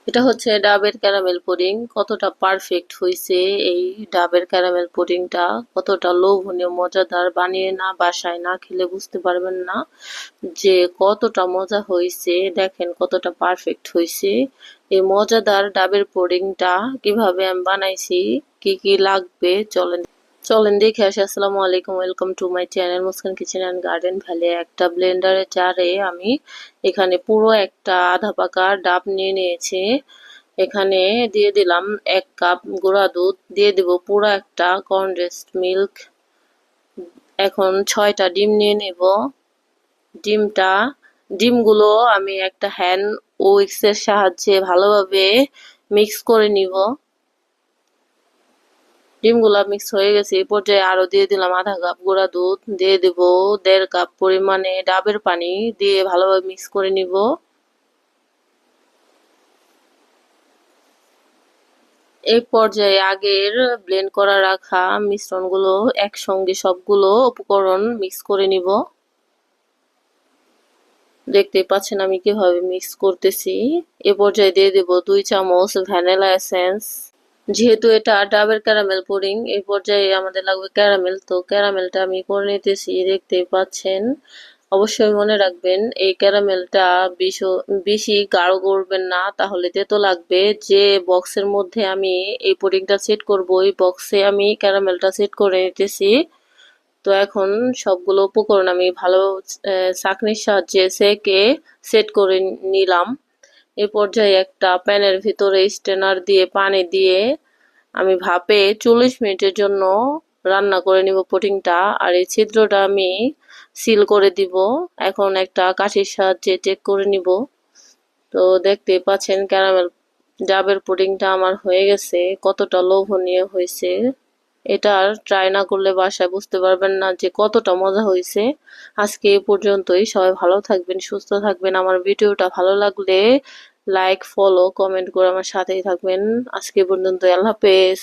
এটা হচ্ছে ডাবের ক্যারামেল পুডিং। কতটা পারফেক্ট হইছে এই ডাবের ক্যারামেল পুডিংটা, কতটা লোভনীয় মজাদার, বানিয়ে না বাসায় না খেলে বুঝতে পারবেন না যে কতটা মজা হইছে। দেখেন কতটা পারফেক্ট হইছে। এই মজাদার ডাবের পুডিংটা কিভাবে আমি বানাইছি, কি কি লাগবে চলেন চলেন দেখে আসি। আসসালামু আলাইকুম, welcome to my channel Muskan kitchen and garden valley. একটা ব্লেন্ডারের জারে আমি এখানে পুরো একটা আধা পাকা ডাব নিয়ে নিয়েছি। এখানে দিয়ে দিলাম 1 কাপ গুঁড়া দুধ, দিয়ে দিব পুরো একটা কনডেন্সড মিল্ক। এখন 6টা ডিম নিয়ে নেব। ডিমটা ডিমগুলো আমি একটা হ্যান্ড উইক্সের সাহায্যে ভালোভাবে মিক্স করে নিব। ডিমগুলা মিক্স হয়ে গেছে, এই পর্যায়ে আরো দিয়ে দিলাম আধা কাপ গুঁড়া দুধ, দিয়ে দিব 1.5 কাপ পরিমাণে ডাবের পানি, দিয়ে ভালোভাবে মিক্স করে নিব। এই পর্যায়ে আগের ব্লেন্ড করা রাখা মিশ্রণগুলো একসঙ্গে সবগুলো উপকরণ মিক্স করে নিব। দেখতেই পাচ্ছেন আমি কিভাবে মিক্স করতেছি। এ পর্যায়ে দিয়ে দেব 2 চামচ ভ্যানিলা এসেন্স। যেহেতু এটা ডাবের ক্যারামেল পুডিং, এই পর্যায়ে আমাদের লাগবে ক্যারামেল। তো ক্যারামেলটা আমি করে নিতেছি, দেখতেই পাচ্ছেন। অবশ্যই মনে রাখবেন এই ক্যারামেলটা বেশি গাঢ় করবেন না, তাহলে তেতো লাগবে। যে বক্সের মধ্যে আমি এই পুডিংটা সেট করব, ওই বক্সে আমি ক্যারামেলটা সেট করে নিতেছি। তো এখন সবগুলো উপকরণ আমি ভালো ছাঁকনির সাহায্যে সেকে সেট করে নিলাম। এই পর্যায়ে একটা প্যানের ভিতরে স্ট্রেনার দিয়ে পানি দিয়ে আমি ভাপে 40 মিনিটের জন্য রান্না করে নিব পুডিংটা। আর এই ছিদ্রটা আমি সিল করে দিব। এখন একটা কাঠির সাহায্যে চেক করে নিব। তো দেখতেই পাচ্ছেন ক্যারামেল ডাবের পুডিংটা আমার হয়ে গেছে, কতটা লোভনীয় হয়েছে। এটা আর ট্রাই না করলে বাসায় বুঝতে পারবেন না যে কতটা মজা হয়েছে। আজকে এই পর্যন্তই। সবাই ভালো থাকবেন, সুস্থ থাকবেন। আমার ভিডিওটা ভালো লাগলে লাইক, ফলো, কমেন্ট করে আমার সাথেই থাকবেন। আজকে পর্যন্ত, আল্লাহ হাফেজ।